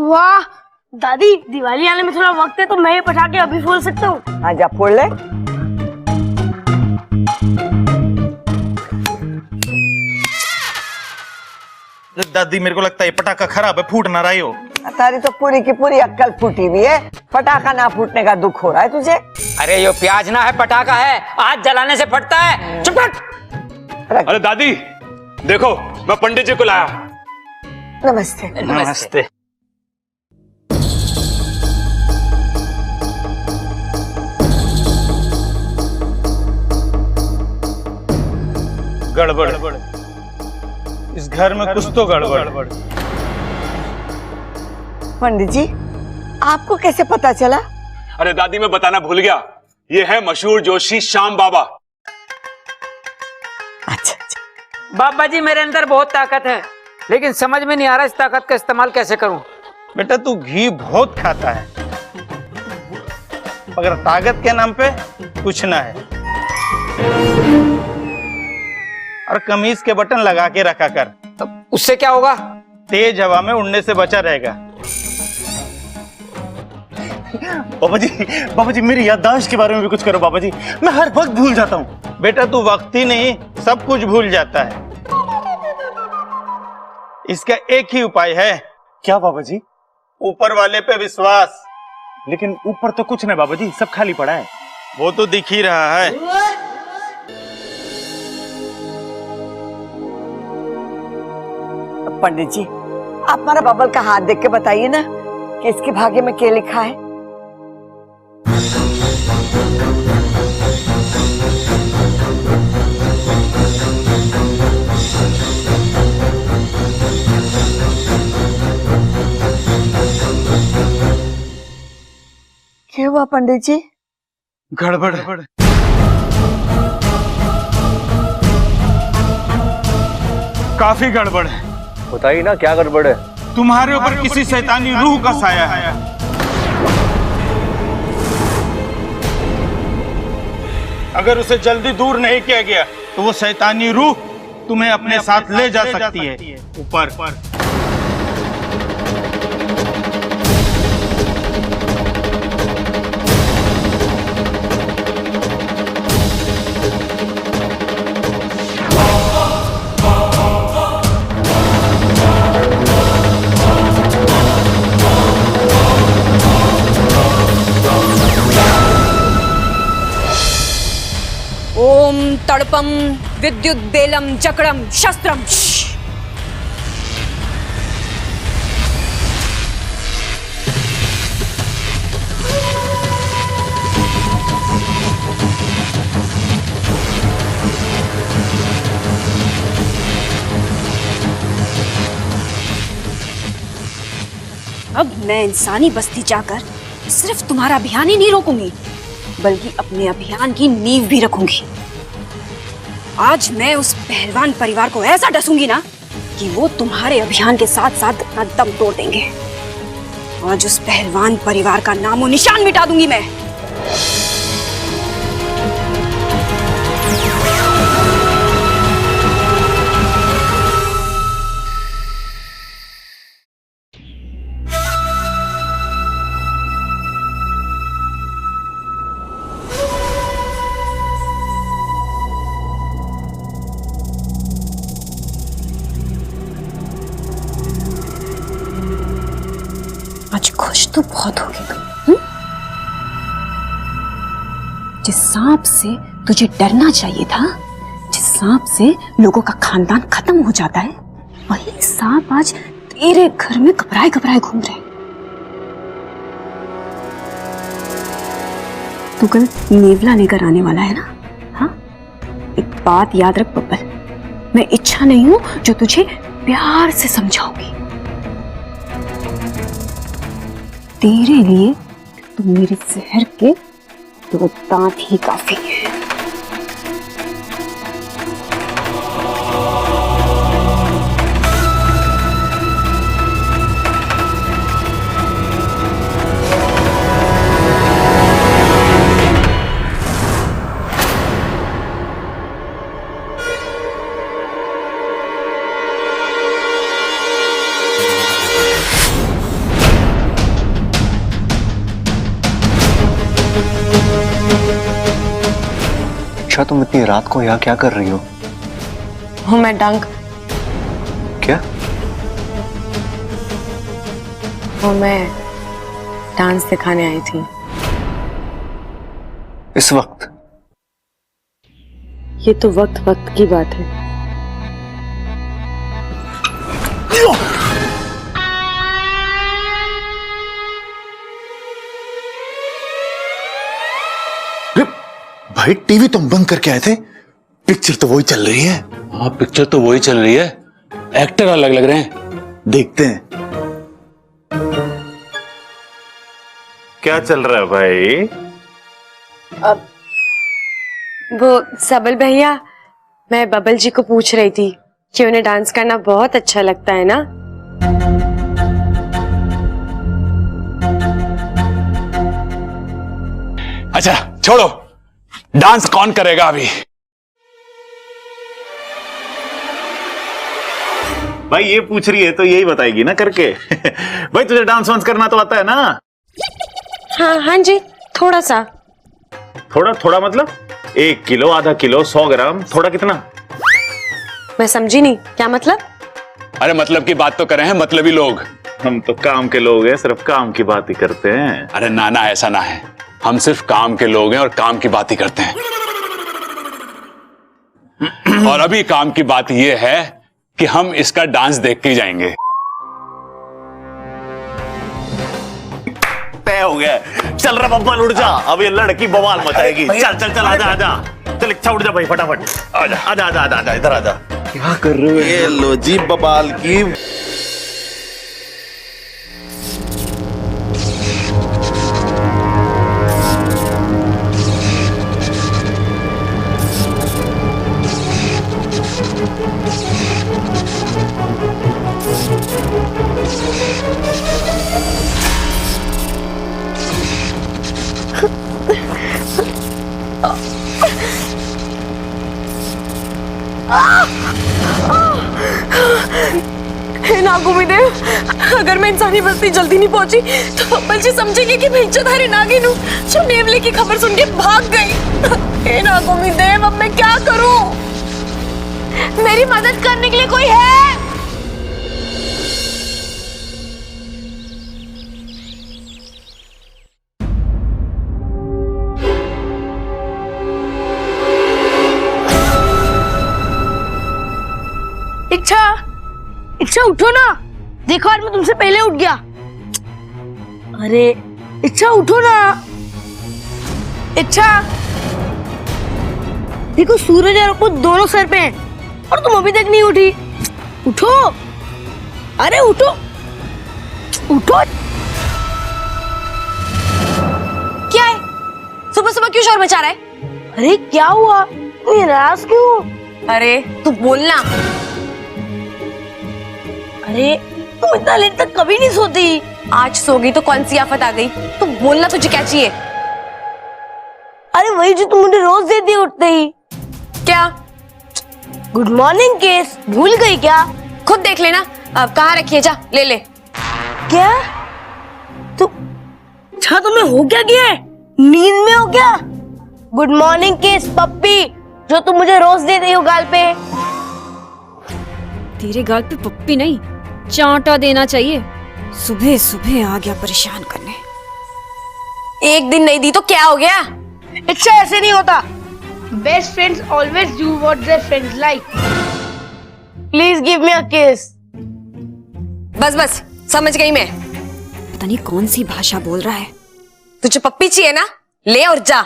वाह दादी, दिवाली आने में थोड़ा वक्त है तो मैं ये पटाखे अभी फोड़ सकता हूँ। हाँ जा फोड़ ले। दादी मेरे को लगता है पटाखा खराब है, फूट ना रही हो। तारी तो पूरी की पूरी अक्कल फूटी हुई है, पटाखा ना फूटने का दुख हो रहा है तुझे। अरे यो प्याज ना है, पटाखा है, आज जलाने से फटता है। चुप कर। अरे दादी देखो, मैं पंडित जी को लाया। नमस्ते। नमस्ते। गड़बड़, इस घर में कुछ तो गड़बड़। पंडित जी आपको कैसे पता चला? अरे दादी मैं बताना भूल गया, ये है मशहूर जोशी श्याम बाबा। अच्छा। बाबा जी मेरे अंदर बहुत ताकत है, लेकिन समझ में नहीं आ रहा इस ताकत का इस्तेमाल कैसे करूं। बेटा तू घी बहुत खाता है, मगर ताकत के नाम पे कुछ ना है। और कमीज के बटन लगा के रखा कर, तो उससे क्या होगा? तेज हवा में उड़ने से बचा रहेगा। बाबा जी मेरी याददाश्त के बारे में भी कुछ करो बाबा जी, मैं हर वक्त भूल जाता हूँ। बेटा तू वक्त ही नहीं सब कुछ भूल जाता है। इसका एक ही उपाय है। क्या बाबा जी? ऊपर वाले पे विश्वास। लेकिन ऊपर तो कुछ नहीं बाबा जी, सब खाली पड़ा है। वो तो दिख ही रहा है। पंडित जी आप हमारा बबल का हाथ देख के बताइए ना कि इसके भाग्य में क्या लिखा है। क्या हुआ पंडित जी? गड़बड़। काफी गड़बड़ है। बताइए ना क्या गड़बड़ है। तुम्हारे ऊपर किसी शैतानी रूह का साया है। अगर उसे जल्दी दूर नहीं किया गया तो वो शैतानी रूह तुम्हें अपने साथ ले जा सकती है ऊपर। ओम तड़पम विद्युत बेलम चक्रम शस्त्रम। अब मैं इंसानी बस्ती जाकर सिर्फ तुम्हारा अभियान ही नहीं रोकूंगी, बल्कि अपने अभियान की नींव भी रखूंगी। आज मैं उस पहलवान परिवार को ऐसा डसूंगी ना कि वो तुम्हारे अभियान के साथ साथ अपना दम तोड़ देंगे। आज उस पहलवान परिवार का नामो निशान मिटा दूंगी मैं। आज खुश तो बहुत होगी तुम। जिस सांप से तुझे डरना चाहिए था, जिस सांप से लोगों का खानदान खत्म हो जाता है, वही सांप आज तेरे घर में घबराए घबराए घूम रहे। तू कल नेवला लेकर आने वाला है ना? हाँ, एक बात याद रख बब्बल, मैं इच्छा नहीं हूं जो तुझे प्यार से समझाऊंगी। तेरे लिए तो मेरे जहर के 2 दांत ही काफी है। इच्छा, तुम इतनी रात को यहाँ क्या कर रही हो? हूँ मैं डंक। क्या? वो मैं डांस दिखाने आई थी। इस वक्त? ये तो वक्त वक्त की बात है। भाई टीवी तुम बंद करके आए थे, पिक्चर तो वही चल रही है। हाँ, पिक्चर तो वही चल रही है, एक्टर अलग लग रहे हैं। देखते हैं क्या चल रहा है भाई। वो सबल भैया, मैं बबल जी को पूछ रही थी कि उन्हें डांस करना बहुत अच्छा लगता है ना। अच्छा छोड़ो, डांस कौन करेगा अभी? भाई ये पूछ रही है तो यही बताएगी ना करके। भाई तुझे डांस वांस करना तो आता है ना? हाँ हाँ जी, थोड़ा सा। थोड़ा थोड़ा मतलब 1 किलो, आधा किलो, 100 ग्राम, थोड़ा कितना? मैं समझी नहीं, क्या मतलब? अरे मतलब की बात तो कर रहे हैं, मतलबी लोग। हम तो काम के लोग हैं, सिर्फ काम की बात ही करते हैं। अरे ना ना, ऐसा ना है, हम सिर्फ काम के लोग हैं और काम की बात ही करते हैं। और अभी काम की बात यह है कि हम इसका डांस देख के ही जाएंगे। तय हो गया। चल रहा बब्बल, उड़ जा, अब ये लड़की बवाल मचाएगी। चल चल चल, आजा आजा, चल इच्छा उड़ जा भाई, फटाफट आजा आजा आजा आजा आजा, इधर आजा। क्या कर रहे हो? ये लो जी बवाल की। हे नागुमिदेव, अगर मैं इंसानी बस्ती जल्दी नहीं पहुंची तो बब्बल जी समझेंगे कि मैं इज्जतधारी नागिन हूँ जो नेवले की खबर सुन के भाग गई। हे नागुमिदेव, अब मैं क्या करूं? मेरी मदद करने के लिए कोई है? इच्छा उठो ना, देखो आज मैं तुमसे पहले उठ गया। अरे इच्छा उठो ना, इच्छा देखो सूरज और आपको दोनों सर पे हैं और तुम अभी तक नहीं उठी। उठो, अरे उठो उठो। क्या है? सुबह सुबह क्यों शोर मचा रहा है? अरे क्या हुआ, नाराज क्यों? अरे तू बोलना। अरे तुम इतना लेट तक कभी नहीं सोती। आज सो गई तो कौन सी आफत आ गई? तू बोलना, तुझे क्या चाहिए? अरे वही जो तुम मुझे रोज देती उठते ही। क्या? गुड मॉर्निंग केस, भूल गई क्या? खुद देख लेना, अब कहाँ रखी है, जा ले ले। क्या तू, अच्छा तुम्हें हो क्या गया है? नींद में हो क्या? गुड मॉर्निंग केस पप्पी, जो तुम मुझे रोज देती हो गाल पे। तेरे गाल पे पप्पी नहीं, चांटा देना चाहिए। सुबह सुबह आ गया परेशान करने। एक दिन नहीं दी तो क्या हो गया? अच्छा ऐसे नहीं होता। Best friends always do what their friends like. Please give me a kiss. बस बस, समझ गई मैं। पता नहीं कौन सी भाषा बोल रहा है। तुझे पप्पी चाहिए ना, ले और जा।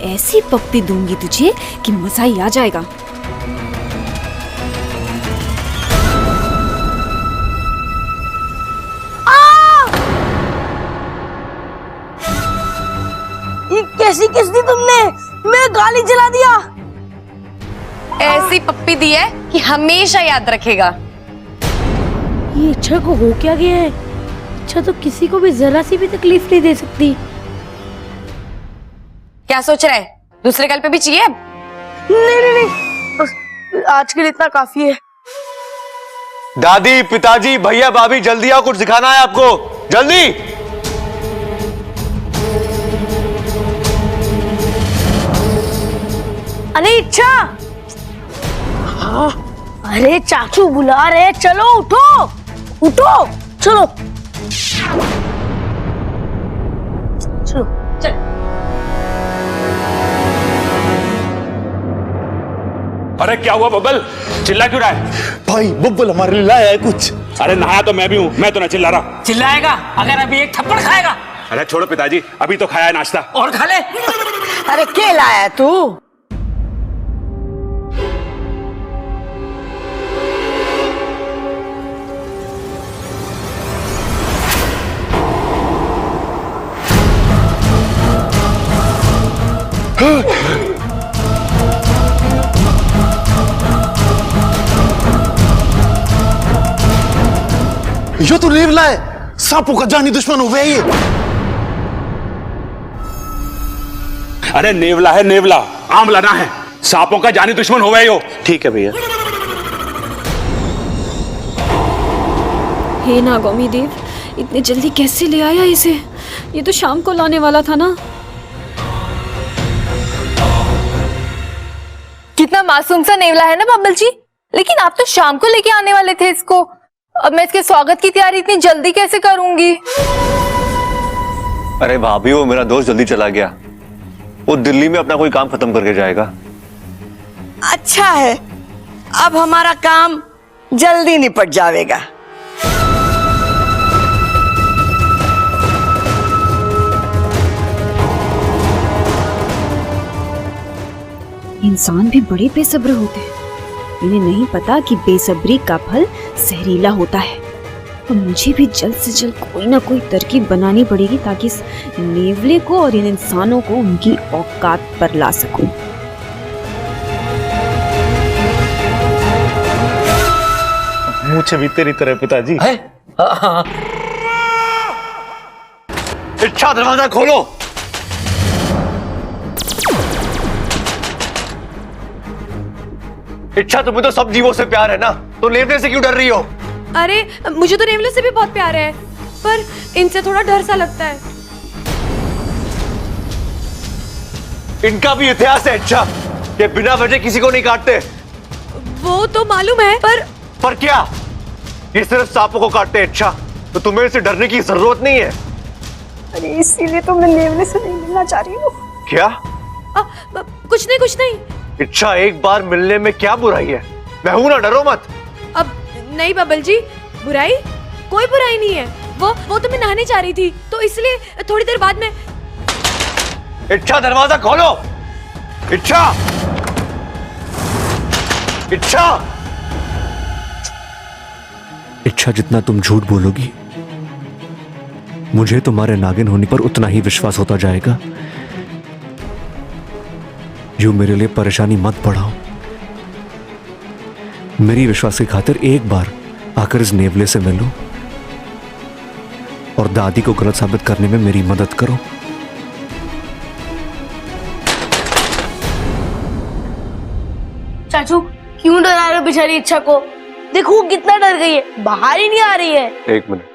ऐसी पप्पी दूंगी तुझे कि मजा ही आ जाएगा। ये कैसी किस दी तुमने? मेरा गाली जला दिया। ऐसी पप्पी दी है कि हमेशा याद रखेगा। ये इच्छा को हो क्या गया है? इच्छा तो किसी को भी जरा सी भी तकलीफ नहीं दे सकती। क्या सोच रहा है? दूसरे गाल पे भी चाहिए अब? नहीं नहीं नहीं, बस आज के लिए इतना काफी है। दादी, पिताजी, भैया, भाभी, जल्दी आओ, कुछ दिखाना है आपको, जल्दी। अरे इच्छा, अरे चाचू बुला रहे, चलो उठो उठो, चलो चलो चल। अरे क्या हुआ बब्बल, चिल्ला क्यों रहा है? भाई बब्बल हमारे लिए लाया है कुछ। अरे नहाया तो मैं भी हूँ, मैं तो ना चिल्ला रहा। चिल्लाएगा अगर अभी एक थप्पड़ खाएगा। अरे छोड़ो पिताजी, अभी तो खाया है नाश्ता। और खा ले। अरे क्या लाया तू? ये तो नेवला है, सांपों का जानी दुश्मन हो गया ये। अरे नेवला है नेवला, आमला ना है। सांपों का जानी दुश्मन हो गए हो। ठीक है भैया। हे नागौमी देव, इतने जल्दी कैसे ले आया इसे? ये तो शाम को लाने वाला था ना। कितना मासूम सा नेवला है ना बब्बल जी, लेकिन आप तो शाम को लेके आने वाले थे इसको। अब मैं इसके स्वागत की तैयारी इतनी जल्दी कैसे करूंगी? अरे भाभी, वो मेरा दोस्त जल्दी चला गया, वो दिल्ली में अपना कोई काम खत्म करके जाएगा। अच्छा है, अब हमारा काम जल्दी निपट जाएगा। इंसान भी बड़े बेसब्र होते हैं। इन्हें नहीं पता कि बेसब्री का फल जहरीला होता है। और मुझे भी जल्द से जल्द कोई ना कोई तरकीब बनानी पड़ेगी ताकि इस नेवले को और इन इंसानों को उनकी औकात पर ला सकूं। मुझे भी तेरी तरह पिताजी। इच्छा, दरवाजा खोलो। इच्छा, तुम्हें तो सब जीवों से प्यार है ना, तो नेवले से क्यों डर रही हो? अरे मुझे तो नेवले से भी बहुत प्यार है, पर इनसे थोड़ा डर सा लगता है। इनका भी इतिहास है इच्छा, ये बिना वजह किसी को नहीं काटते। वो तो मालूम है, पर क्या? ये सिर्फ सांपों को काटते हैं इच्छा, तो तुम्हें इसे डरने की जरूरत नहीं है। अरे इसीलिए तो मैं नेवले से नहीं मिलना चाह रही हूँ। क्या? कुछ नहीं। इच्छा, एक बार मिलने में क्या बुराई है? मैं हूं ना, डरो मत। अब नहीं बब्बल जी, बुराई? कोई बुराई नहीं है। वो तो मैं नहाने जा रही थी, तो इसलिए थोड़ी देर बाद में। इच्छा, दरवाजा खोलो। इच्छा, इच्छा। इच्छा, जितना तुम झूठ बोलोगी मुझे तुम्हारे नागिन होने पर उतना ही विश्वास होता जाएगा। यूं मेरे लिए परेशानी मत बढ़ाओ। मेरी विश्वास की खातिर एक बार आकर इस नेवले से मिलो और दादी को गलत साबित करने में मेरी मदद करो। चाचू क्यों डरा रहे हो बेचारी इच्छा को? देखो कितना डर गई है, बाहर ही नहीं आ रही है। एक मिनट।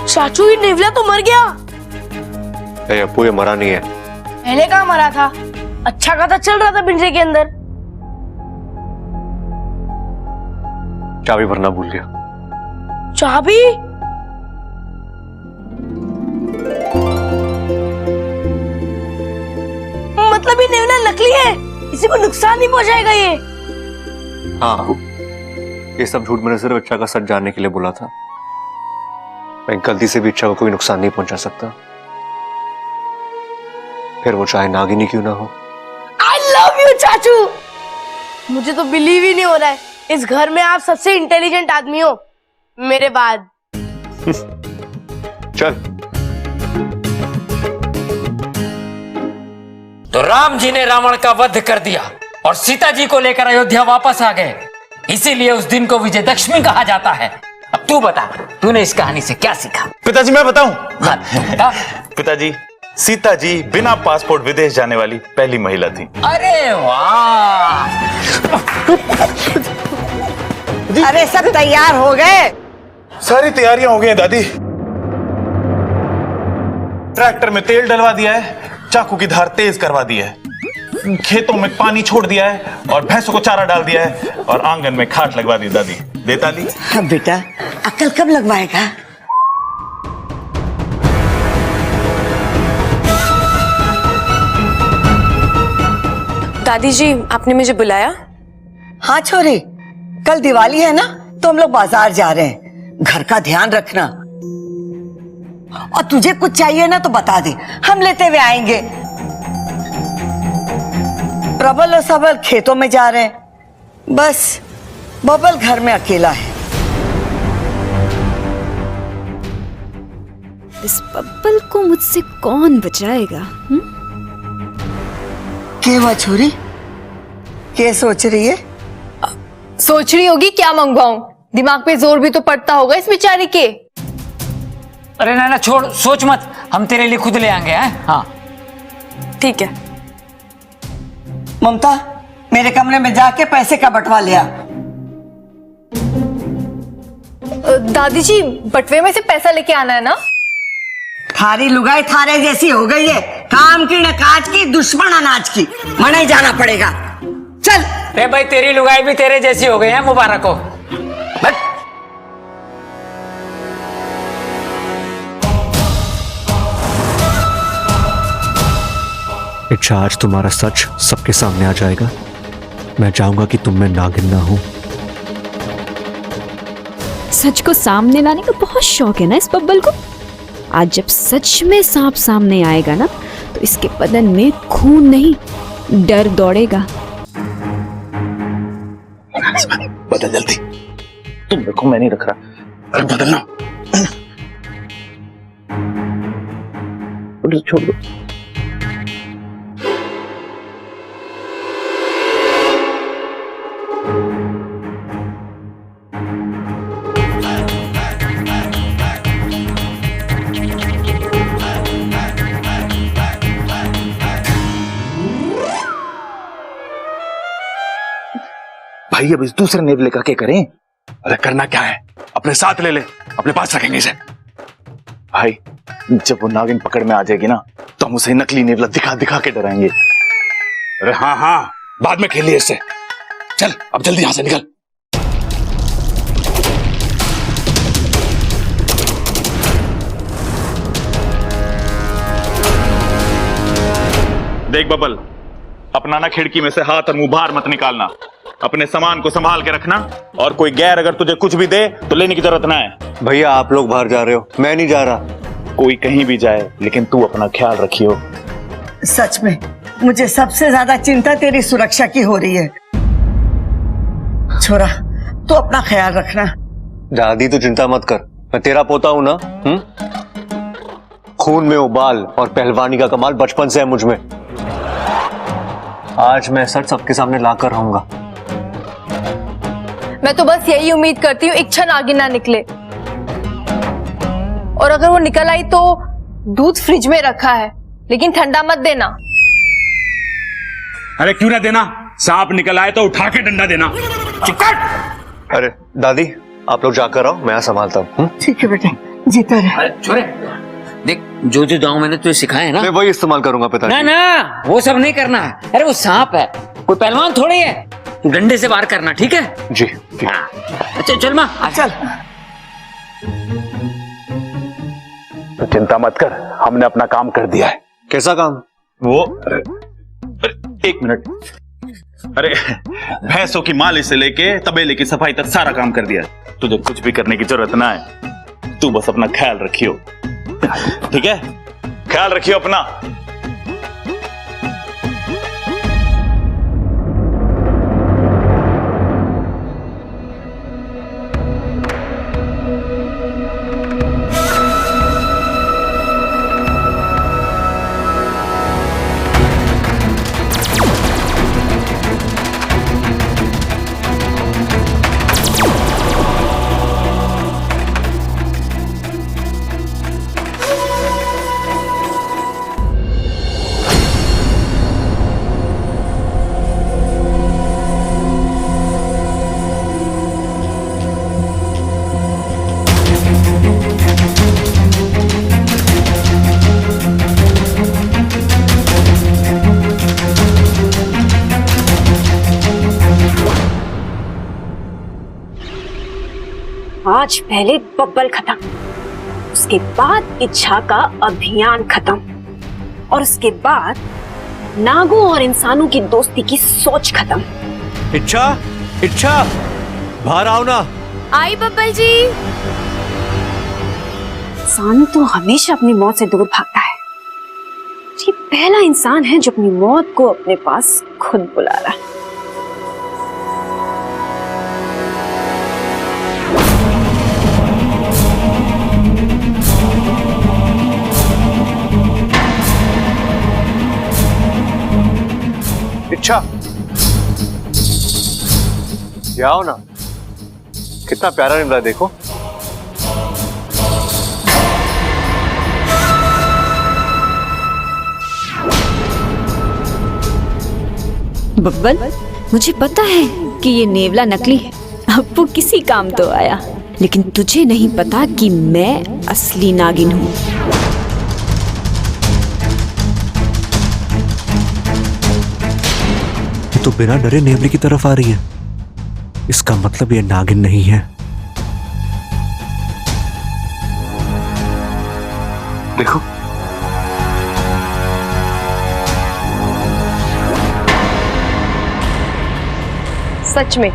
चाचू ये नेवला तो मर गया। अप्पू, ये मरा नहीं है। पहले कहाँ मरा था? अच्छा खासा चल रहा था पिंजरे के अंदर। चाबी भरना भूल गया। चाबी? मतलब ये नेवला नकली है, किसी को नुकसान नहीं पहुंचाएगा ये? हाँ, ये सब झूठ मैंने सिर्फ इच्छा का सच जानने के लिए बोला था। मैं गलती से भी इच्छा को कोई नुकसान नहीं पहुंचा सकता, फिर वो चाहे नागिनी क्यों ना हो। I love you चाचू। मुझे तो बिलीव ही नहीं हो रहा है, इस घर में आप सबसे इंटेलिजेंट आदमी हो मेरे बाद। चल। तो राम जी ने रावण का वध कर दिया और सीता जी को लेकर अयोध्या वापस आ गए, इसीलिए उस दिन को विजयदशमी कहा जाता है। अब तू बता, तूने इस कहानी से क्या सीखा? पिताजी मैं बताऊं? हाँ, तू बता। पिताजी, सीता जी बिना पासपोर्ट विदेश जाने वाली पहली महिला थी। अरे वाह! अरे सब तैयार हो गए? सारी तैयारियां हो गई हैं दादी। ट्रैक्टर में तेल डलवा दिया है, चाकू की धार तेज करवा दी है, खेतों में पानी छोड़ दिया है और भैंसों को चारा डाल दिया है और आंगन में खाट लगवा दी दादी। देता ली। हाँ बेटा, अक्ल कब लगवाएगा? दादी जी, आपने मुझे बुलाया? हाँ छोरी, कल दिवाली है ना, तो हम लोग बाजार जा रहे हैं। घर का ध्यान रखना, और तुझे कुछ चाहिए ना तो बता दे, हम लेते हुए आएंगे। प्रबल और सबल खेतों में जा रहे हैं, बस बबल घर में अकेला है। इस बब्बल को मुझसे कौन बचाएगा? क्या हुआ छोरी, क्या सोच रही है? सोच रही होगी क्या मंगवाऊं, दिमाग पे जोर भी तो पड़ता होगा इस बेचारी के। अरे ना छोड़, सोच मत, हम तेरे लिए खुद ले आएंगे। हैं? हाँ ठीक है। ममता, मेरे कमरे में जाके पैसे का बंटवा लिया। दादी जी, बटवे में से पैसा लेके आना है ना? थारी लुगाई थारे जैसी हो गई है, काम की न काज की, दुश्मन अनाज की। मना ही जाना पड़ेगा, चल। अरे भाई, तेरी लुगाई भी तेरे जैसी हो गई है, मुबारक हो। बट इच्छा, आज तुम्हारा सच सबके सामने आ जाएगा। मैं चाहूंगा कि तुम में नागिन ना हो। सच को सामने लाने का बहुत शौक है ना इस बब्बल को। आज जब सच में सांप सामने आएगा ना, तो इसके बदन में खून नहीं, डर दौड़ेगा। बदल जल्दी। तुम देखो, मैं नहीं रख रहा। अरे बदलना। छोड़ दो। भाई अब इस दूसरे नेवले का क्या करें? अरे करना क्या है, अपने साथ ले ले, अपने पास रखेंगे इसे। भाई जब वो नागिन पकड़ में आ जाएगी ना, तो हम उसे नकली नेवला दिखा दिखा के डराएंगे। अरे हाँ हाँ, बाद में खेल लिए इससे। चल अब जल्दी यहां से निकल। देख बबल, अपना ना खिड़की में से हाथ और मुंह बाहर मत निकालना। अपने सामान को संभाल के रखना, और कोई गैर अगर तुझे कुछ भी दे तो लेने की जरूरत ना है। भैया आप लोग बाहर जा रहे हो, मैं नहीं जा रहा। कोई कहीं भी जाए, लेकिन तू अपना ख्याल रखियो। सच में मुझे सबसे ज्यादा चिंता तेरी सुरक्षा की हो रही है। छोरा, तू अपना ख्याल रखना। दादी तू चिंता मत कर, मैं तेरा पोता हूं ना। खून में उबाल और पहलवानी का कमाल बचपन से है मुझ में। आज मैं सच सबके सामने लाकर रहूंगा। मैं तो बस यही उम्मीद करती हूँ इच्छा नागिन ना निकले, और अगर वो निकल आई तो दूध फ्रिज में रखा है, लेकिन ठंडा मत देना। अरे क्यों ना देना, सांप निकल आए तो उठा के डंडा देना। चुप कर। अरे दादी आप लोग जाकर आओ, मैं यहाँ संभालता हूँ। ठीक है बेटा, जीता रहे। अरे छोरे, देख जो जो दांव मैंने तुझे सिखाए हैं ना, मैं वही इस्तेमाल करूंगा पिताजी। ना ना, वो सब नहीं करना है। अरे वो सांप है, कोई पहलवान थोड़ी है। तू डंडे से वार करना, ठीक है? जी ठीक। अच्छा चल माँ, चल। तो चिंता मत कर, हमने अपना काम कर दिया है। कैसा काम? वो अरे, एक मिनट। अरे भैंसों की मालिश से लेके तबेले की सफाई तक सारा काम कर दिया। तुझे कुछ भी करने की जरूरत ना है, तू बस अपना ख्याल रखियो, ठीक है? ख्याल रखियो अपना। आज पहले बब्बल खत्म, उसके बाद इच्छा का अभियान खत्म, और उसके बाद नागों और इंसानों की दोस्ती की सोच खत्म। इच्छा, इच्छा, बाहर आओ ना। आई बब्बल जी। इंसान तो हमेशा अपनी मौत से दूर भागता है। ये पहला इंसान है जो अपनी मौत को अपने पास खुद बुला रहा है। इच्छा, ये आओ ना, कितना प्यारा निकला देखो। बब्बल, मुझे पता है कि ये नेवला नकली है, अब वो किसी काम तो आया, लेकिन तुझे नहीं पता कि मैं असली नागिन हूँ। ये तो बिना डरे नेवले की तरफ आ रही है, इसका मतलब ये नागिन नहीं है। देखो, सच में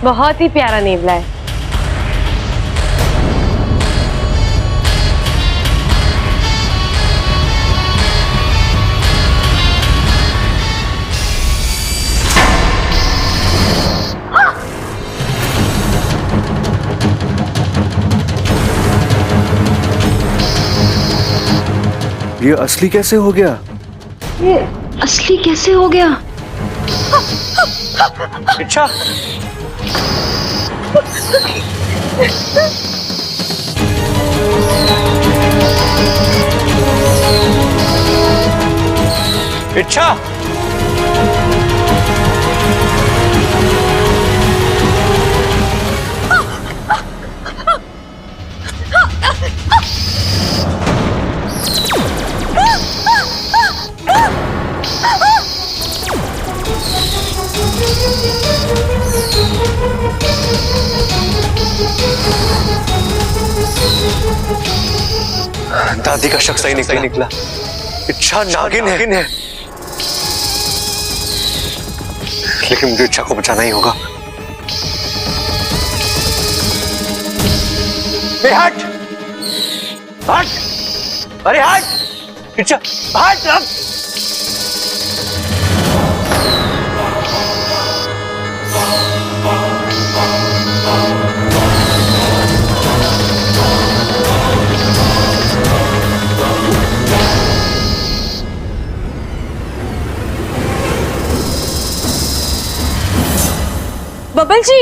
बहुत ही प्यारा नेवला है। ये असली कैसे हो गया? ये असली कैसे हो गया? इच्छा, इच्छा, दादी का शक सही निकला। इच्छा नागिन है, लेकिन मुझे इच्छा को बचाना ही होगा। हट, हट, अरे हट, इच्छा हट अब। बबल जी,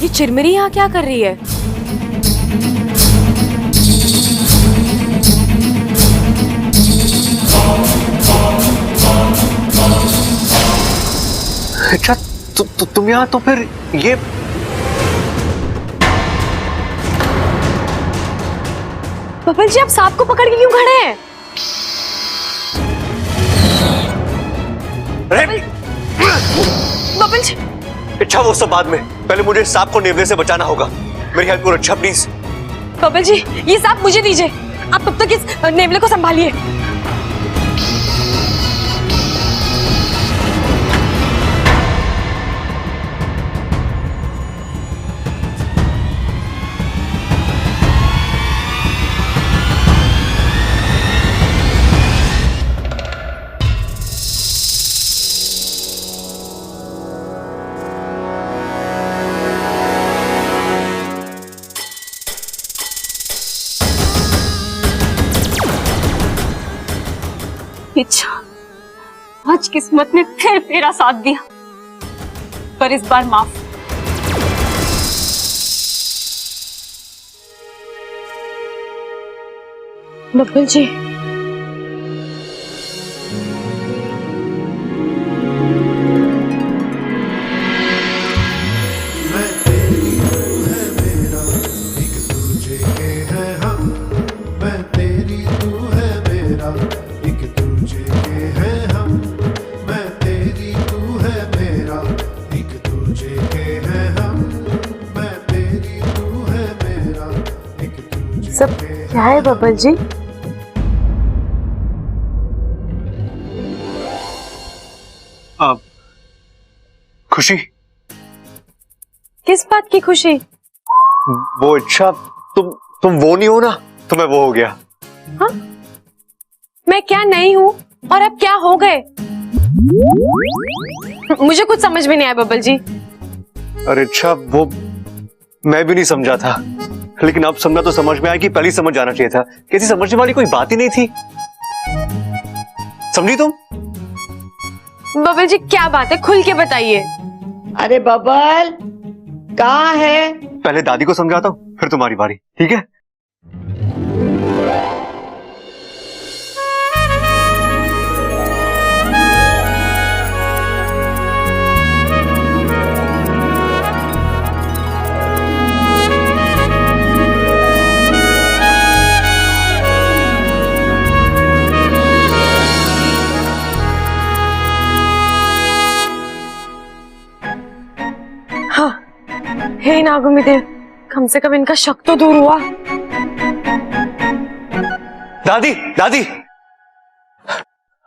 ये चिरमिरी यहाँ क्या कर रही है? अच्छा, तुम यहाँ तो फिर ये बबल जी, आप सांप को पकड़ के क्यों खड़े हैं? बबल जी, इच्छा वो सब बाद में, पहले मुझे सांप को नेवले से बचाना होगा। मेरी हेल्प करो अच्छा, प्लीज। बबल जी, ये सांप मुझे दीजिए, आप तब तक इस नेवले को संभालिए। इच्छा, आज किस्मत ने फिर तेरा साथ दिया, पर इस बार माफ। बब्बल जी, मैं तेरी हूँ है मेरा, एक दूजे के हैं हम। मेरा, एक दूजे के हैं हम, मैं तेरी तू है मेरा, एक दूजे के हैं हम, मैं तेरी तू है मेरा, एक दूजे सब क्या है बबल जी? खुशी, किस बात की खुशी? वो इच्छा, तुम वो नहीं हो ना, तो मैं वो हो गया। हाँ? मैं क्या नहीं हूँ और अब क्या हो गए? मुझे कुछ समझ में नहीं आया बबल जी। अरे इच्छा, वो मैं भी नहीं समझा था, लेकिन अब समझा तो समझ में आया कि पहले ही समझ जाना चाहिए था। कैसी समझने वाली कोई बात ही नहीं थी। समझी तुम? बबल जी क्या बात है, खुल के बताइए। अरे बबल, कहाँ है? पहले दादी को समझाता हूँ, फिर तुम्हारी बारी, ठीक है? हे नागुमी देव, कम से कम इनका शक तो दूर हुआ। दादी, दादी,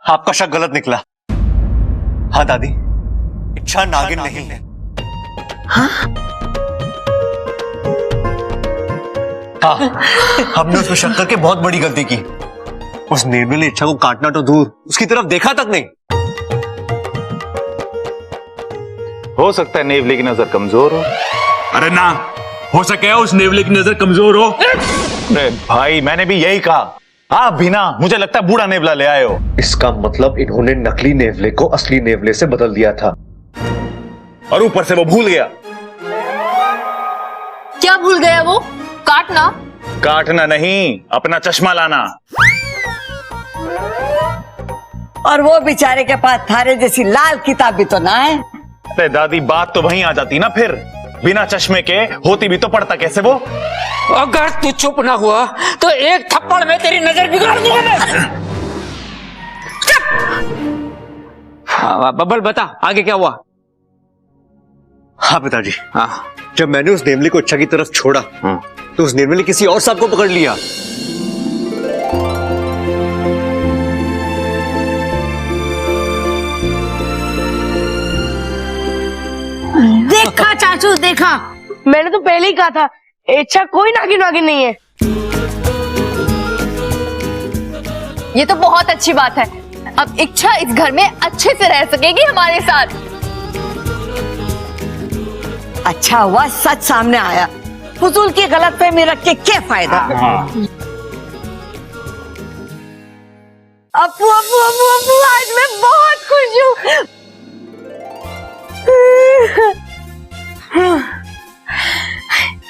आपका शक गलत निकला। हाँ दादी, इच्छा नागिन नहीं है। हाँ, हमने उसमें शक करके बहुत बड़ी गलती की। उस निर्मल ने इच्छा को काटना तो दूर, उसकी तरफ देखा तक नहीं। हो सकता है नेवले की नजर कमजोर हो। अरे ना, हो सके उस नेवले की नजर कमजोर हो। अरे भाई, मैंने भी यही कहा। आप भी ना, मुझे लगता है बूढ़ा नेवला ले आए हो। इसका मतलब इन्होंने नकली नेवले को असली नेवले से बदल दिया था, और ऊपर से वो भूल गया। क्या भूल गया वो? काटना? काटना नहीं, अपना चश्मा लाना। और वो बेचारे के पास थारे जैसी लाल किताब भी तो ना है। अरे दादी, बात तो वहीं आ जाती ना फिर। बिना चश्मे के होती भी तो पढ़ता कैसे वो? अगर तू चुप ना हुआ तो एक थप्पड़ में तेरी नजर बिगाड़ दूंगा मैं। हाँ, बबल बता आगे क्या हुआ? हाँ पिताजी, हाँ, जब मैंने उस नेवले को इच्छा की तरफ छोड़ा तो उस नेवले ने किसी और सांप को पकड़ लिया। देखा चाचू, देखा, मैंने तो पहले ही कहा था इच्छा कोई नागिन वागिन नहीं है। ये तो बहुत अच्छी बात है। अब इच्छा इस घर में अच्छे से रह सकेगी हमारे साथ। अच्छा हुआ सच सामने आया, फजूल की गलतफहमी रख के क्या फायदा। अप्पू अप्पू अप्पू अप्पू, आज मैं बहुत खुश हूँ।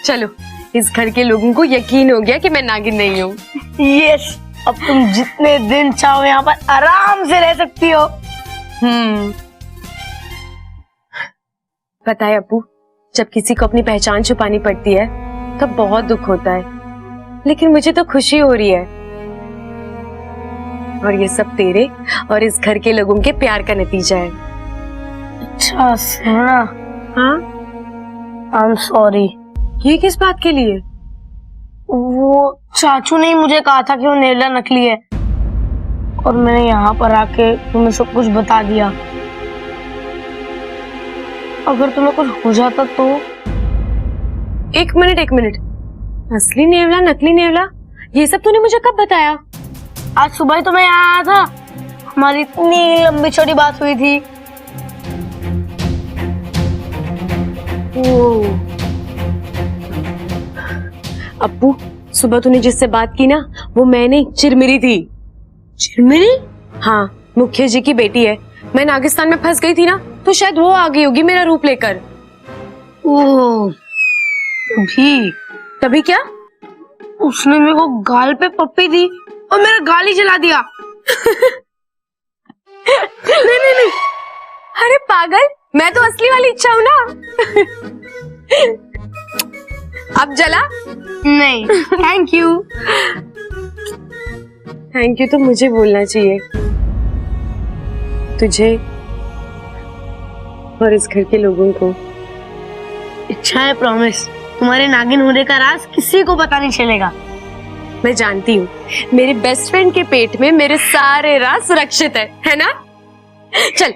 चलो, इस घर के लोगों को यकीन हो गया कि मैं नागिन नहीं हूँ। यस, अब तुम जितने दिन चाहो यहाँ पर आराम से रह सकती हो। पता है अप्पू, जब किसी को अपनी पहचान छुपानी पड़ती है तब बहुत दुख होता है, लेकिन मुझे तो खुशी हो रही है। और ये सब तेरे और इस घर के लोगों के प्यार का नतीजा है। अच्छा सुना? हाँ, आई एम सॉरी। ये किस बात के लिए? वो चाचू ने मुझे कहा था कि वो नेवला नकली है, और मैंने यहाँ पर आके तुम्हें सब कुछ बता दिया। अगर तुम्हें कुछ हो जाता तो? एक मिनट, असली नेवला नकली नेवला, ये सब तूने मुझे कब बताया? आज सुबह ही तो मैं यहाँ आया था, हमारी इतनी लंबी चौड़ी बात हुई थी। अप्पू, सुबह तूने जिससे बात की ना, वो मैंने चिरमिरी थी। चिरमिरी? हाँ, मुखिया जी की बेटी है। मैं नागिस्तान में फंस गई थी ना, तो शायद वो आ गई होगी मेरा रूप लेकर। ओह, तभी क्या? उसने मेरे को गाल पे पप्पी दी और मेरा गाल ही जला दिया। नहीं, अरे पागल, मैं तो असली वाली इच्छा हूँ ना। अब जला? नहीं, थैंक यू। थैंक यू तो मुझे बोलना चाहिए, तुझे और इस घर के लोगों को। इच्छा है, प्रॉमिस तुम्हारे नागिन होने का राज किसी को पता नहीं चलेगा। मैं जानती हूँ, मेरे बेस्ट फ्रेंड के पेट में मेरे सारे राज सुरक्षित है ना? चल।